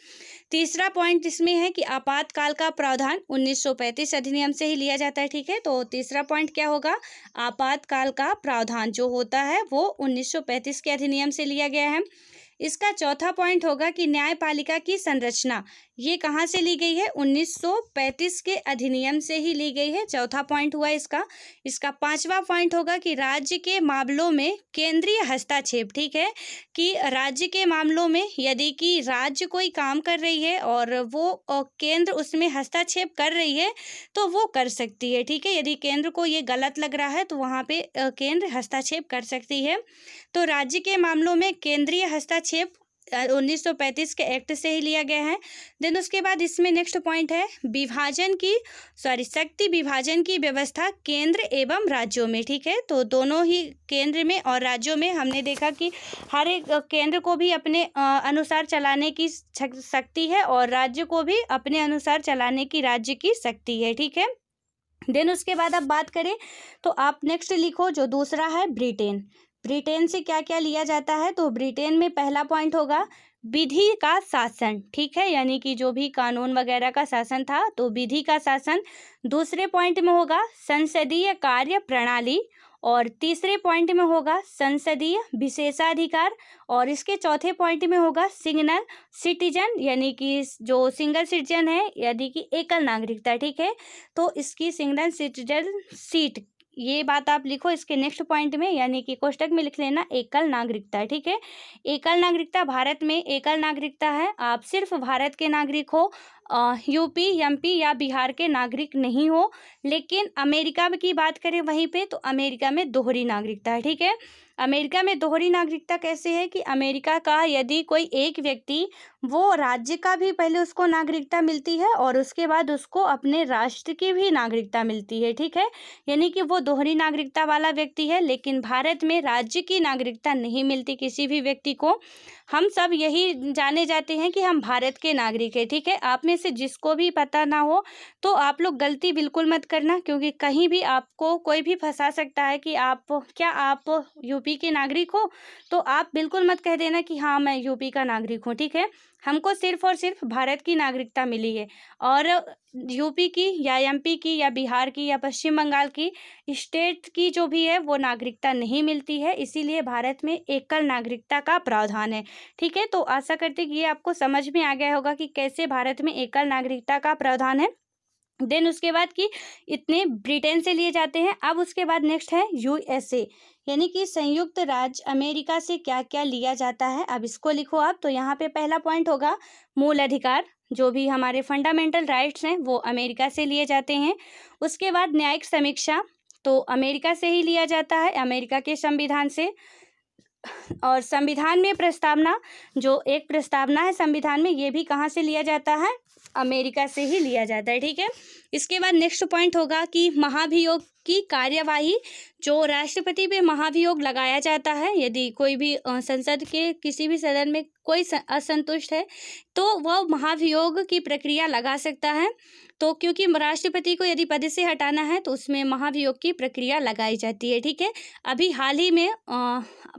तीसरा पॉइंट इसमें है कि आपातकाल का प्रावधान 1935 अधिनियम से ही लिया जाता है। ठीक है, तो तीसरा पॉइंट क्या होगा, आपातकाल का प्रावधान जो होता है वो 1935 के अधिनियम से लिया गया है। इसका चौथा पॉइंट होगा कि न्यायपालिका की संरचना ये कहाँ से ली गई है, 1935 के अधिनियम से ही ली गई है, चौथा पॉइंट हुआ इसका। इसका पांचवा पॉइंट होगा कि राज्य के मामलों में केंद्रीय हस्तक्षेप। ठीक है, कि राज्य के मामलों में यदि कि राज्य कोई काम कर रही है और वो केंद्र उसमें हस्तक्षेप कर रही है तो वो कर सकती है। ठीक है, यदि केंद्र को ये गलत लग रहा है तो वहाँ पे केंद्र हस्तक्षेप कर सकती है। तो राज्य के मामलों में केंद्रीय हस्तक्षेप 1935 के एक्ट से ही लिया गया है। देन उसके बाद इसमें नेक्स्ट पॉइंट है शक्ति विभाजन की व्यवस्था केंद्र एवं राज्यों में। ठीक है, तो दोनों ही केंद्र में और राज्यों में हमने देखा कि हर एक केंद्र को भी अपने अनुसार चलाने की शक्ति है और राज्य को भी अपने अनुसार चलाने की राज्य की शक्ति है। ठीक है, देन उसके बाद अब बात करें तो आप नेक्स्ट लिखो जो दूसरा है ब्रिटेन। ब्रिटेन से क्या क्या लिया जाता है, तो ब्रिटेन में पहला पॉइंट होगा विधि का शासन। ठीक है, यानी कि जो भी कानून वगैरह का शासन था तो विधि का शासन। दूसरे पॉइंट में होगा संसदीय कार्य प्रणाली, और तीसरे पॉइंट में होगा संसदीय विशेषाधिकार, और इसके चौथे पॉइंट में होगा सिंगल सिटीजन, यानी कि जो सिंगल सिटीजन है यदि कि एकल नागरिकता। ठीक है, तो इसकी सिंगल सिटीजन सीट, ये बात आप लिखो इसके नेक्स्ट पॉइंट में, यानी कि कोष्टक में लिख लेना एकल नागरिकता। ठीक है, एकल नागरिकता, भारत में एकल नागरिकता है, आप सिर्फ भारत के नागरिक हो, यूपी एमपी या बिहार के नागरिक नहीं हो। लेकिन अमेरिका की बात करें वहीं पे तो अमेरिका में दोहरी नागरिकता है। ठीक है, अमेरिका में दोहरी नागरिकता कैसे है कि अमेरिका का यदि कोई एक व्यक्ति, वो राज्य का भी पहले उसको नागरिकता मिलती है और उसके बाद उसको अपने राष्ट्र की भी नागरिकता मिलती है। ठीक है, यानी कि वो दोहरी नागरिकता वाला व्यक्ति है। लेकिन भारत में राज्य की नागरिकता नहीं मिलती किसी भी व्यक्ति को। हम सब यही जाने जाते हैं कि हम भारत के नागरिक हैं, ठीक है। आप में से जिसको भी पता ना हो तो आप लोग गलती बिल्कुल मत करना, क्योंकि कहीं भी आपको कोई भी फंसा सकता है कि आप यूपी के नागरिक हो, तो आप बिल्कुल मत कह देना कि हाँ मैं यूपी का नागरिक हूँ, ठीक है। हमको सिर्फ और सिर्फ भारत की नागरिकता मिली है, और यूपी की या एमपी की या बिहार की या पश्चिम बंगाल की स्टेट की जो भी है वो नागरिकता नहीं मिलती है। इसीलिए भारत में एकल नागरिकता का प्रावधान है, ठीक है। तो आशा करते कि ये आपको समझ में आ गया होगा कि कैसे भारत में एकल नागरिकता का प्रावधान है। देन उसके बाद कि इतने ब्रिटेन से लिए जाते हैं। अब उसके बाद नेक्स्ट है यूएसए, यानी कि संयुक्त राज्य अमेरिका से क्या क्या लिया जाता है। अब इसको लिखो आप। तो यहाँ पे पहला पॉइंट होगा मूल अधिकार, जो भी हमारे फंडामेंटल राइट्स हैं वो अमेरिका से लिए जाते हैं। उसके बाद न्यायिक समीक्षा, तो अमेरिका से ही लिया जाता है, अमेरिका के संविधान से। और संविधान में प्रस्तावना, जो एक प्रस्तावना है संविधान में, ये भी कहाँ से लिया जाता है, अमेरिका से ही लिया जाता है, ठीक है। इसके बाद नेक्स्ट पॉइंट होगा कि महाभियोग की कार्यवाही, जो राष्ट्रपति पे महाभियोग लगाया जाता है यदि कोई भी संसद के किसी भी सदन में कोई असंतुष्ट है तो वह महाभियोग की प्रक्रिया लगा सकता है। तो क्योंकि राष्ट्रपति को यदि पद से हटाना है तो उसमें महाभियोग की प्रक्रिया लगाई जाती है, ठीक है। अभी हाल ही में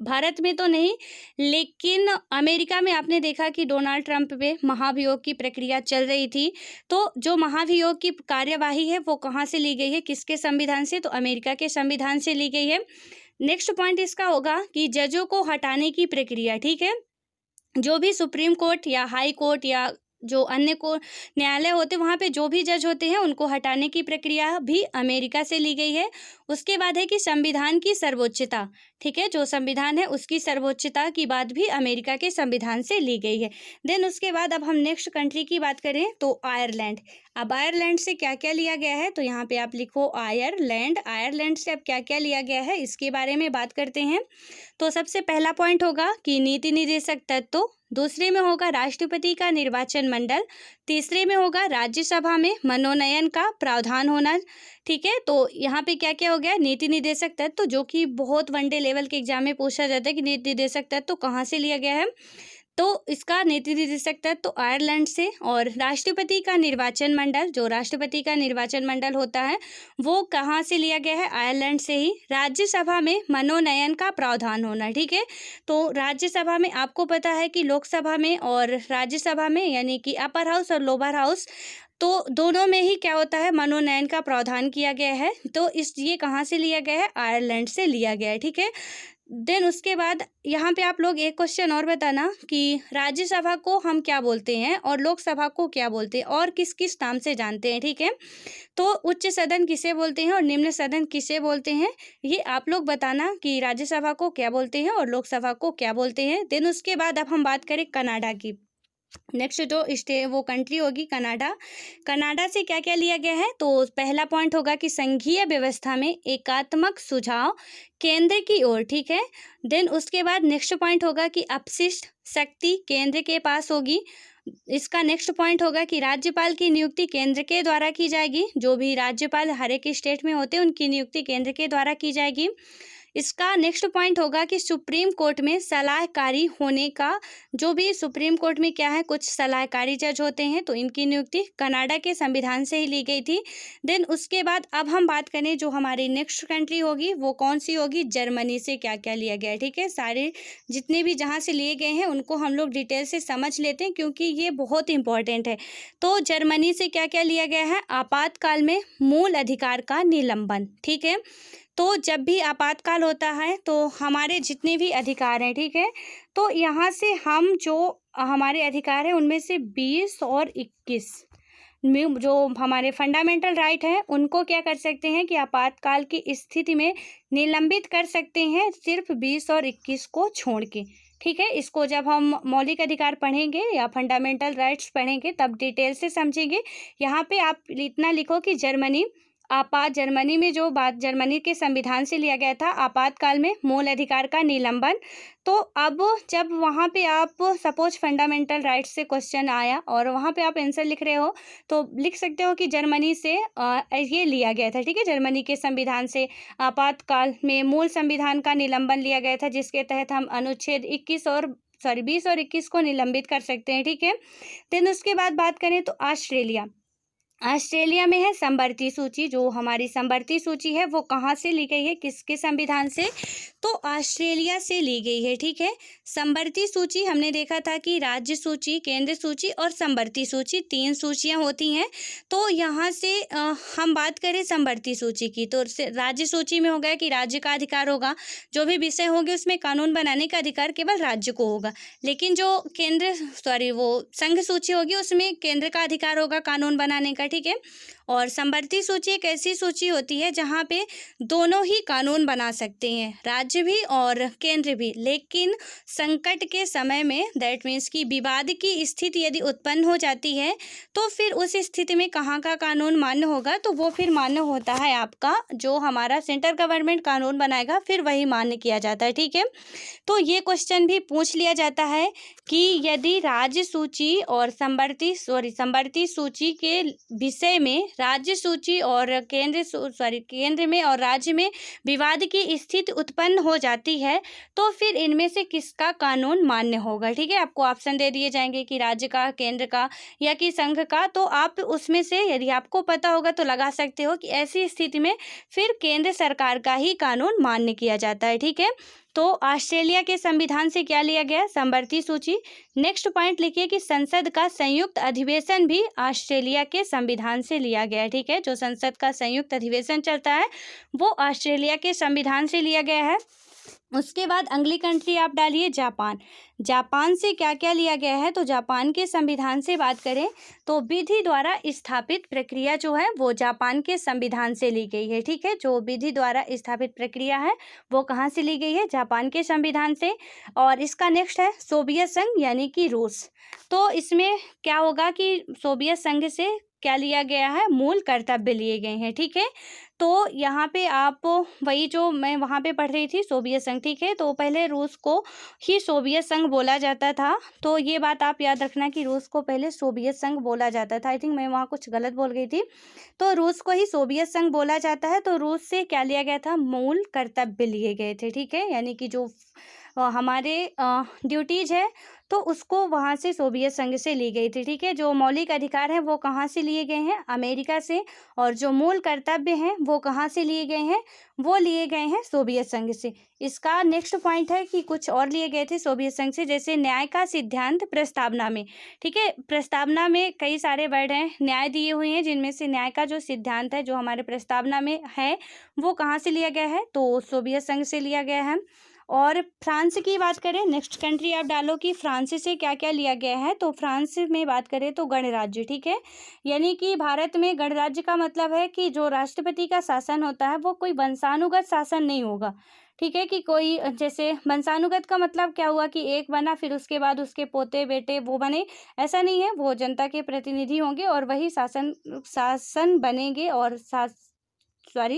भारत में तो नहीं, लेकिन अमेरिका में आपने देखा कि डोनाल्ड ट्रंप पे महाभियोग की प्रक्रिया चल रही थी। तो जो महाभियोग की कार्यवाही है वो कहाँ से ली गई है, किसके संविधान से, तो अमेरिका के संविधान से ली गई है। नेक्स्ट पॉइंट इसका होगा कि जजों को हटाने की प्रक्रिया, ठीक है। जो भी सुप्रीम कोर्ट या हाई कोर्ट या जो अन्य को न्यायालय होते वहाँ पे जो भी जज होते हैं उनको हटाने की प्रक्रिया भी अमेरिका से ली गई है। उसके बाद है कि संविधान की सर्वोच्चता, ठीक है, जो संविधान है उसकी सर्वोच्चता की बात भी अमेरिका के संविधान से ली गई है। देन उसके बाद अब हम नेक्स्ट कंट्री की बात करें तो आयरलैंड। अब आयरलैंड से क्या क्या लिया गया है, तो यहाँ पे आप लिखो आयरलैंड। आयरलैंड से अब क्या क्या लिया गया है इसके बारे में बात करते हैं। तो सबसे पहला पॉइंट होगा कि नीति निर्देशक तत्व, दूसरे में होगा राष्ट्रपति का निर्वाचन मंडल, तीसरे में होगा राज्यसभा में मनोनयन का प्रावधान होना, ठीक है। तो यहाँ पे क्या क्या हो गया, नीति निर्देशक तत्व, जो कि बहुत वनडे लेवल के एग्जाम में पूछा जाता है कि नीति निर्देशक तत्व कहाँ से लिया गया है। तो इसका नीति निर्देशक तत्व तो आयरलैंड से। और राष्ट्रपति का निर्वाचन मंडल, जो राष्ट्रपति का निर्वाचन मंडल होता है वो कहाँ से लिया गया है, आयरलैंड से ही। राज्यसभा में मनोनयन का प्रावधान होना, ठीक है। तो राज्यसभा में आपको पता है कि लोकसभा में और राज्यसभा में, यानी कि अपर हाउस और लोअर हाउस, तो दोनों में ही क्या होता है, मनोनयन का प्रावधान किया गया है। तो ये कहाँ से लिया गया है, आयरलैंड से लिया गया है, ठीक है। देन उसके बाद यहाँ पे आप लोग एक क्वेश्चन और बताना कि राज्यसभा को हम क्या बोलते हैं और लोकसभा को क्या बोलते हैं और किस किस नाम से जानते हैं, ठीक है। तो उच्च सदन किसे बोलते हैं और निम्न सदन किसे बोलते हैं, ये आप लोग बताना कि राज्यसभा को क्या बोलते हैं और लोकसभा को क्या बोलते हैं। देन उसके बाद अब हम बात करें कनाडा की। नेक्स्ट जो वो कंट्री होगी कनाडा। कनाडा से क्या क्या लिया गया है, तो पहला पॉइंट होगा कि संघीय व्यवस्था में एकात्मक सुझाव केंद्र की ओर, ठीक है। देन उसके बाद नेक्स्ट पॉइंट होगा कि अपशिष्ट शक्ति केंद्र के पास होगी। इसका नेक्स्ट पॉइंट होगा कि राज्यपाल की नियुक्ति केंद्र के द्वारा की जाएगी, जो भी राज्यपाल हर एक स्टेट में होते हैं उनकी नियुक्ति केंद्र के द्वारा की जाएगी। इसका नेक्स्ट पॉइंट होगा कि सुप्रीम कोर्ट में सलाहकारी होने का, जो भी सुप्रीम कोर्ट में क्या है, कुछ सलाहकारी जज होते हैं तो इनकी नियुक्ति कनाडा के संविधान से ही ली गई थी। देन उसके बाद अब हम बात करें जो हमारी नेक्स्ट कंट्री होगी वो कौन सी होगी, जर्मनी से क्या क्या लिया गया है, ठीक है। सारे जितने भी जहाँ से लिए गए हैं उनको हम लोग डिटेल से समझ लेते हैं क्योंकि ये बहुत इंपॉर्टेंट है। तो जर्मनी से क्या क्या लिया गया है, आपातकाल में मूल अधिकार का निलंबन, ठीक है। तो जब भी आपातकाल होता है तो हमारे जितने भी अधिकार हैं, ठीक है, तो यहाँ से हम जो हमारे अधिकार हैं उनमें से 20 और 21 में जो हमारे फंडामेंटल राइट हैं उनको क्या कर सकते हैं कि आपातकाल की स्थिति में निलंबित कर सकते हैं, सिर्फ 20 और 21 को छोड़ के, ठीक है। इसको जब हम मौलिक अधिकार पढ़ेंगे या फंडामेंटल राइट्स पढ़ेंगे तब डिटेल से समझेंगे। यहाँ पे आप इतना लिखो कि जर्मनी में जो बात जर्मनी के संविधान से लिया गया था, आपातकाल में मूल अधिकार का निलंबन। तो अब जब वहाँ पे आप सपोज फंडामेंटल राइट्स से क्वेश्चन आया और वहाँ पे आप आंसर लिख रहे हो तो लिख सकते हो कि जर्मनी से ये लिया गया था, ठीक है। जर्मनी के संविधान से आपातकाल में मूल संविधान का निलंबन लिया गया था, जिसके तहत हम अनुच्छेद 21 और 20 और 21 को निलंबित कर सकते हैं, ठीक है। देन उसके बाद बात करें तो ऑस्ट्रेलिया में है समवर्ती सूची। जो हमारी समवर्ती सूची है वो कहाँ से ली गई है, किसके संविधान से, तो ऑस्ट्रेलिया से ली गई है, ठीक है। समवर्ती सूची हमने देखा था कि राज्य सूची, केंद्र सूची और समवर्ती सूची 3 सूचियां होती हैं। तो यहाँ से हम बात करें समवर्ती सूची की, तो राज्य सूची में हो गया कि राज्य का अधिकार होगा, जो भी विषय होंगे उसमें कानून बनाने का अधिकार केवल राज्य को होगा। लेकिन जो वो संघ सूची होगी उसमें केंद्र का अधिकार होगा कानून बनाने का, ठीक है। और समवर्ती सूची एक ऐसी सूची होती है जहाँ पे दोनों ही कानून बना सकते हैं, राज्य भी और केंद्र भी। लेकिन संकट के समय में, दैट मीन्स कि विवाद की स्थिति यदि उत्पन्न हो जाती है तो फिर उस स्थिति में कहाँ का कानून मान्य होगा, तो वो फिर मान्य होता है आपका जो हमारा सेंट्रल गवर्नमेंट कानून बनाएगा, फिर वही मान्य किया जाता है, ठीक है। तो ये क्वेश्चन भी पूछ लिया जाता है कि यदि राज्य सूची और समवर्ती सूची के विषय में राज्य सूची और केंद्र में और राज्य में विवाद की स्थिति उत्पन्न हो जाती है तो फिर इनमें से किसका कानून मान्य होगा, ठीक है। आपको ऑप्शन दे दिए जाएंगे कि राज्य का, केंद्र का या कि संघ का। तो आप उसमें से यदि आपको पता होगा तो लगा सकते हो कि ऐसी स्थिति में फिर केंद्र सरकार का ही कानून मान्य किया जाता है, ठीक है। तो ऑस्ट्रेलिया के संविधान से क्या लिया गया, समवर्ती सूची। नेक्स्ट पॉइंट लिखिए कि संसद का संयुक्त अधिवेशन भी ऑस्ट्रेलिया के संविधान से लिया गया है, ठीक है। जो संसद का संयुक्त अधिवेशन चलता है वो ऑस्ट्रेलिया के संविधान से लिया गया है। उसके बाद अगली कंट्री आप डालिए जापान से क्या क्या लिया गया है। तो जापान के संविधान से बात करें तो विधि द्वारा स्थापित प्रक्रिया जो है वो जापान के संविधान से ली गई है, ठीक है। जो विधि द्वारा स्थापित प्रक्रिया है वो कहाँ से ली गई है, जापान के संविधान से। और इसका नेक्स्ट है सोवियत संघ यानी कि रूस। तो इसमें क्या होगा कि सोवियत संघ से क्या लिया गया है, मूल कर्तव्य लिए गए हैं, ठीक है। तो यहाँ पे आप वही जो मैं वहाँ पे पढ़ रही थी सोवियत संघ, ठीक है। तो पहले रूस को ही सोवियत संघ बोला जाता था। तो ये बात आप याद रखना कि रूस को पहले सोवियत संघ बोला जाता था। आई थिंक मैं वहाँ कुछ गलत बोल गई थी। तो रूस को ही सोवियत संघ बोला जाता है। तो रूस से क्या लिया गया था, मूल कर्तव्य लिए गए थे, ठीक है। यानी कि जो हमारे ड्यूटीज़ है तो उसको वहाँ से सोवियत संघ से ली गई थी, ठीक है। जो मौलिक अधिकार हैं वो कहाँ से लिए गए हैं, अमेरिका से। और जो मूल कर्तव्य हैं वो कहाँ से लिए गए हैं, वो लिए गए हैं सोवियत संघ से। इसका नेक्स्ट पॉइंट है कि कुछ और लिए गए थे सोवियत संघ से, जैसे न्याय का सिद्धांत प्रस्तावना में, ठीक है। प्रस्तावना में कई सारे वर्ड हैं, न्याय दिए हुए हैं, जिनमें से न्याय का जो सिद्धांत है जो हमारे प्रस्तावना में है वो कहाँ से लिया गया है, तो सोवियत संघ से लिया गया है। और फ्रांस की बात करें, नेक्स्ट कंट्री आप डालो कि फ्रांस से क्या क्या लिया गया है। तो फ्रांस में बात करें तो गणराज्य, ठीक है। यानी कि भारत में गणराज्य का मतलब है कि जो राष्ट्रपति का शासन होता है वो कोई वंशानुगत शासन नहीं होगा, ठीक है। कि कोई जैसे वंशानुगत का मतलब क्या हुआ कि एक बना फिर उसके बाद उसके पोते बेटे वो बने, ऐसा नहीं है। वो जनता के प्रतिनिधि होंगे और वही शासन बनेंगे और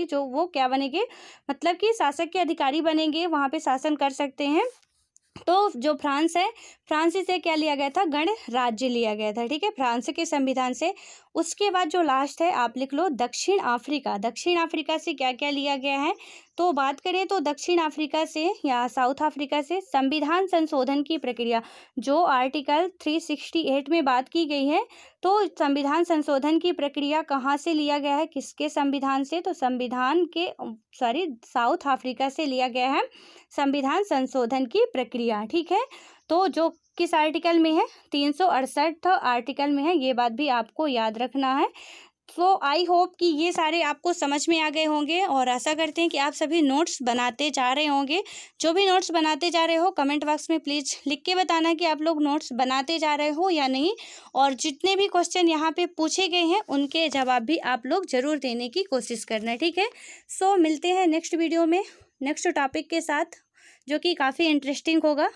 जो वो क्या बनेंगे, मतलब कि शासक के अधिकारी बनेंगे, वहाँ पे शासन कर सकते हैं। तो जो फ्रांस है, फ्रांस से क्या लिया गया था, गणराज्य लिया गया था, ठीक है, फ्रांस के संविधान से। उसके बाद जो लास्ट है आप लिख लो दक्षिण अफ्रीका से क्या क्या लिया गया है। तो बात करें तो दक्षिण अफ्रीका से या साउथ अफ्रीका से संविधान संशोधन की प्रक्रिया जो आर्टिकल 368 में बात की गई है, तो संविधान संशोधन की प्रक्रिया कहाँ से लिया गया है, किसके संविधान से, तो साउथ अफ्रीका से लिया गया है संविधान संशोधन की प्रक्रिया, ठीक है। तो जो किस आर्टिकल में है, 368 आर्टिकल में है, ये बात भी आपको याद रखना है। तो आई होप कि ये सारे आपको समझ में आ गए होंगे और आशा करते हैं कि आप सभी नोट्स बनाते जा रहे होंगे। जो भी नोट्स बनाते जा रहे हो कमेंट बॉक्स में प्लीज़ लिख के बताना कि आप लोग नोट्स बनाते जा रहे हो या नहीं। और जितने भी क्वेश्चन यहाँ पे पूछे गए हैं उनके जवाब भी आप लोग ज़रूर देने की कोशिश करना, ठीक है। सो मिलते हैं नेक्स्ट वीडियो में नेक्स्ट टॉपिक के साथ, जो कि काफ़ी इंटरेस्टिंग होगा।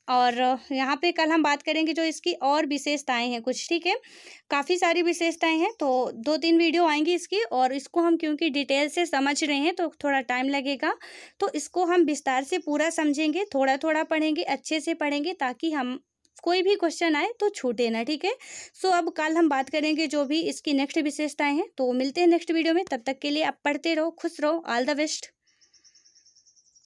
और यहाँ पे कल हम बात करेंगे जो इसकी और विशेषताएं हैं कुछ, ठीक है। काफ़ी सारी विशेषताएं हैं, तो 2-3 वीडियो आएंगी इसकी। और इसको हम क्योंकि डिटेल से समझ रहे हैं तो थोड़ा टाइम लगेगा, तो इसको हम विस्तार से पूरा समझेंगे, थोड़ा थोड़ा पढ़ेंगे, अच्छे से पढ़ेंगे, ताकि हम कोई भी क्वेश्चन आए तो छूटे ना, ठीक है। सो अब कल हम बात करेंगे जो भी इसकी नेक्स्ट विशेषताएं हैं। तो मिलते हैं नेक्स्ट वीडियो में, तब तक के लिए आप पढ़ते रहो, खुश रहो, ऑल द बेस्ट।